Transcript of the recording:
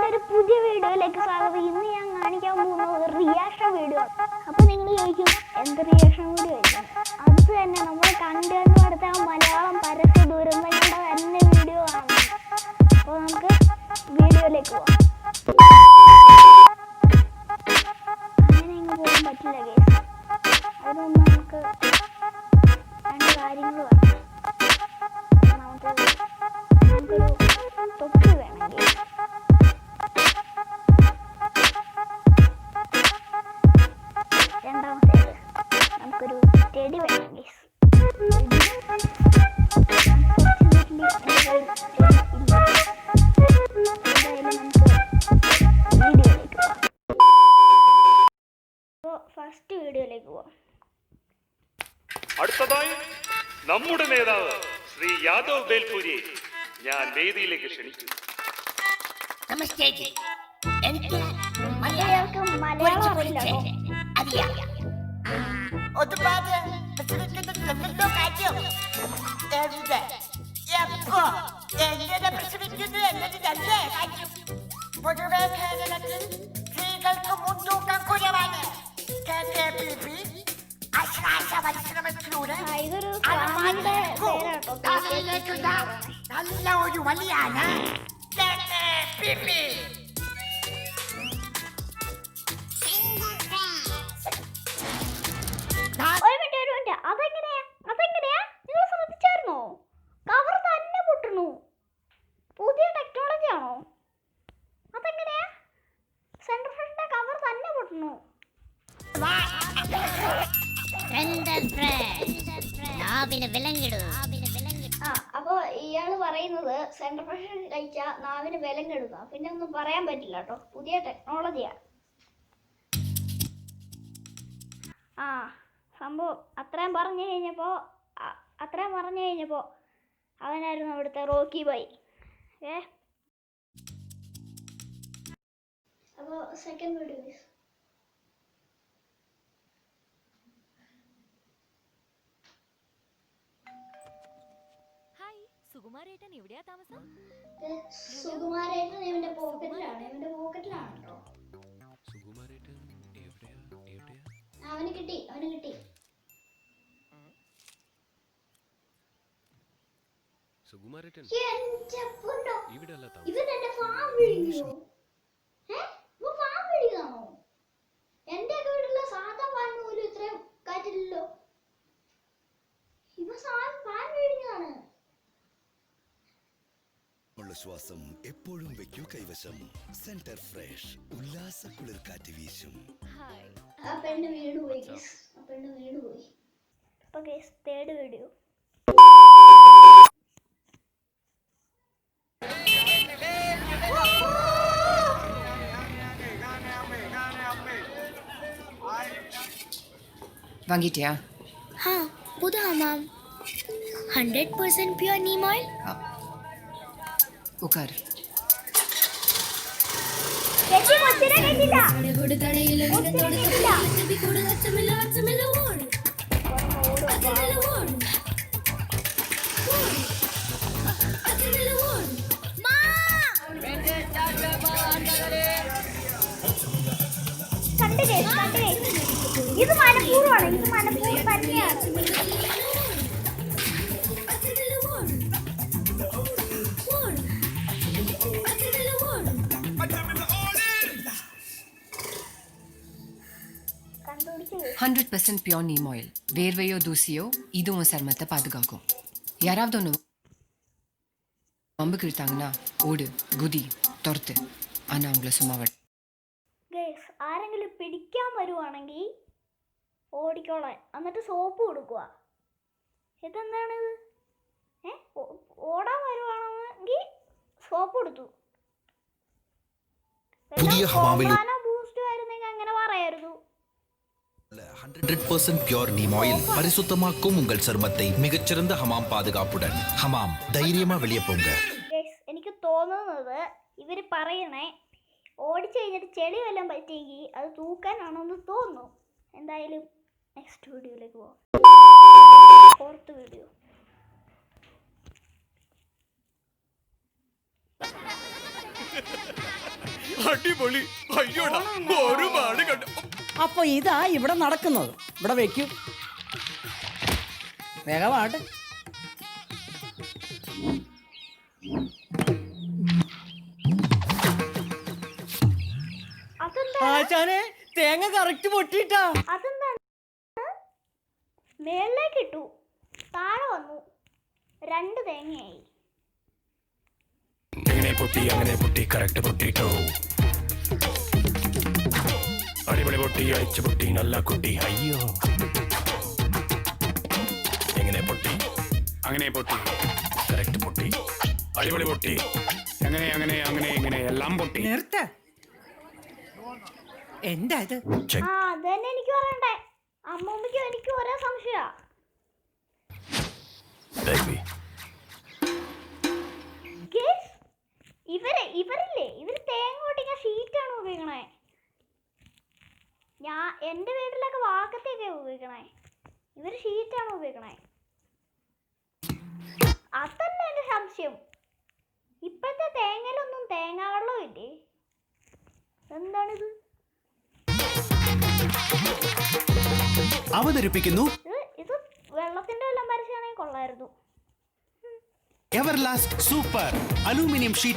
ഒരു പുതിയ വീഡിയോയിലേക്ക് സ്വാഗതം. ഇന്ന് ഞാൻ കാണിക്കാൻ പോകുന്നത് റിയാക്ഷൻ വീഡിയോ. അപ്പോൾ നിങ്ങൾ ചോദിക്കും എന്ത് റിയാക്ഷൻ വീഡിയോ ആയിരിക്കും? അത് തന്നെ നമ്മൾ കണ്ടു അടുത്ത മലയാളം പരസ്യ ദുരന്തങ്ങളുടെ തന്നെ വീഡിയോ ആണ്. അപ്പോൾ നമുക്ക് വീഡിയോയിലേക്ക് പോവാം. അങ്ങനെ അങ്ങ് പോകാൻ പറ്റില്ല ഗൈസ്. അതിന് മുമ്പ് നമുക്ക് രണ്ട് കാര്യങ്ങൾ വേണം. നമുക്കൊരു തൊപ്പി വേണമെങ്കിൽ രണ്ടാമത്തേത് നമുക്കൊരു ചെടി വേണം ഗൈസ്. ഫസ്റ്റ് വീഡിയോയിലേക്ക് പോവാം. അടുത്തതായി നമ്മുടെ നേതാവ് ശ്രീ യാദവ് ബേൽപൂരിയെ ഞാൻ വേദിയിലേക്ക് ക്ഷണിക്കുന്നു. നമസ്തേ ജി. എനിക്ക് മലയാളം അറിയില്ല. അറിയാം. ഒരുപാട് പ്രസവിക്കുന്നുണ്ടല്ലോ കാര്യം. എവിടെ എപ്പോ എങ്ങനെ പ്രസവിക്കുന്നു എന്നതിനല്ലേ കാര്യം. പൊതുവെ കേരളത്തിൽ സ്ത്രീകൾക്ക് മുൻതൂക്കം കുറവാണ്. അശ്വാസ പരിശ്രമത്തിലൂടെ നല്ല ഒരു വലിയാണ് അതെങ്ങനെയാ നിങ്ങൾ ശ്രദ്ധിച്ചായിരുന്നോ? കവർ തന്നെ പൊട്ടുന്നു. പുതിയ ടെക്നോളജി ആണോ? അതെങ്ങനെയാ? സെൻട്രൽ ഫ്രഷിന്റെ കവർ തന്നെ പൊട്ടുന്നു. അപ്പൊ ഇയാള് പറയുന്നത് സെൻട്രൽ ഫ്രഷ് കഴിച്ചാ നാവിന് ബലം കെടുക. പിന്നെ ഒന്നും പറയാൻ പറ്റില്ല കേട്ടോ, പുതിയ ടെക്നോളജിയാ. സംഭവം അത്രയും പറഞ്ഞു കഴിഞ്ഞപ്പോ അവനായിരുന്നു അവിടുത്തെ റോക്കി ബോയ്. അപ്പൊ സെക്കൻഡ് വീഡിയോ. സുകുമാരേട്ടൻ എവിടെയാ താമസം? സുകുമാരേട്ടൻ ഇവന്റെ പോക്കറ്റിലാണ് കേട്ടോ. അവന് കിട്ടി. സുകുമാരേട്ടൻ ഇവന്റെ ഫാം വിഴുങ്ങിയോ? ഫാം വിഴുകാണോ? എന്റെ ഒക്കെ വീട്ടിലുള്ള സാധാ ഫാൻ പോലും ഇത്രയും കാറ്റില്ലല്ലോ. ഇവ ഫാൻ വിഴുങ്ങാണ്. ശ്വാസം എപ്പോഴും വെക്കൂ കൈവശം. സെന്റർ ഫ്രഷ് ഉല്ലാസ കുളിർക്കാറ്റ് വീശും. ആ പെണ്ണ് വീട് പോയി. അപ്പൊ ഗൈസ് തേർഡ് വീഡിയോ. വാങ്ങിട്ടിയാ? हाँ बुधा मैम 100% प्योर नीम ऑयल. उकर ഇത് മനഃപൂർവ്വമാണ്. തന്നെയാണ്. 100% ಪ್ಯೂರ್ ನೀಮ್ ಆಯಿಲ್. வேர்வையோ தூசியோ இதுவும் சருமத்தை பாதுகாக்கும். யாராவது ஒன்று வம்புக்கு இழுத்தாங்கன்னா ஓடு, குதி, துரத்து. ஆனால் அவங்கள சும்மா விட. ആരെങ്കിലും പിടിക്കാൻ വരുവാണെങ്കിൽ ഓടിക്കോളാൻ, എന്നിട്ട് സോപ്പ് കൊടുക്കുക. ഇതെന്താണിത്? ഓടാൻ വരുവാണെങ്കിൽ സോപ്പ് കൊടുത്തു. ബൂസ്റ്റ് ആയിരുന്നെങ്കിൽ അങ്ങനെ പറയായിരുന്നു. 100% பியூர் நீம் ஆயில் பரிசுத்தமாக்கும் உங்கள் சருமத்தை மிகச்சிறந்த ஹமாம் பாதுகாப்புடன். ஹமாம் ധൈര്യമാ வெளியே പോங்க. എനിക്ക് തോന്നുന്നത് ഇവര് പറയണേ ഓടിച്ചു കഴിഞ്ഞിട്ട് ചെളി വല്ലതും പറ്റിയെങ്കിൽ അത് തൂക്കാനാണെന്ന് തോന്നുന്നു. എന്തായാലും നെക്സ്റ്റ് വീഡിയോയിലേക്ക് പോവാം. Fourth video. അടിപൊളി. അയ്യോടാ, ഒരുപാട് കണ്ടു. അപ്പൊ ഇതാ ഇവിടെ നടക്കുന്നത്. ഇവിടെ വെക്കൂ, വേഗമാട്ടെ. ആശാനെ, തേങ്ങ കറക്റ്റ് പൊട്ടിട്ടാ. അതെന്താണ്? മേളിലേക്ക് ഇട്ടു, താഴെ വന്നു, 2 തേങ്ങയായി. എങ്ങനെ പൊട്ടി? അങ്ങനെ പൊട്ടി, കറക്റ്റ് പൊട്ടിട്ടോ. അടിപൊളി പൊട്ടി, അയച്ചു പൊട്ടി, നല്ല കുട്ടി. അയ്യോ, എങ്ങനെ പൊട്ടി? അങ്ങനെ പൊട്ടി, കറക്റ്റ് പൊട്ടി, അടിപൊളി പൊട്ടി. അങ്ങനെ അങ്ങനെ അങ്ങനെ ഇങ്ങനെ എല്ലാം പൊട്ടി. നിർത്ത. എന്താ ഇത്? ആ, അതന്നെ എനിക്ക് പറയണ്ടേ. അമ്മൂമ്മയ്ക്കും എനിക്കും ഒരേ സംശയ. ഇവരില്ലേ തേങ്ങ പൊട്ടിക്കാൻ ഷീറ്റാണ് ഉപയോഗിക്കണേ. എന്റെ വീട്ടിലൊക്കെ വാക്കത്തേക്കാണ് ഉപയോഗിക്കണേ. ഇവര് ഷീറ്റാണ് ഉപയോഗിക്കണേ. അതന്നെ എന്റെ സംശയം. ഇപ്പോഴത്തെ തേങ്ങയിലൊന്നും തേങ്ങ വെള്ളം ഇല്ലേ? എന്താണിത്? അവതരിപ്പിക്കുന്നു ഇത് വെള്ളത്തിന്റെ വല്ലം പരസ്യമാണെങ്കിൽ കൊള്ളായിരുന്നു. എവർലാസ്റ്റ് സൂപ്പർ അലൂമിനിയം ഷീറ്റ്.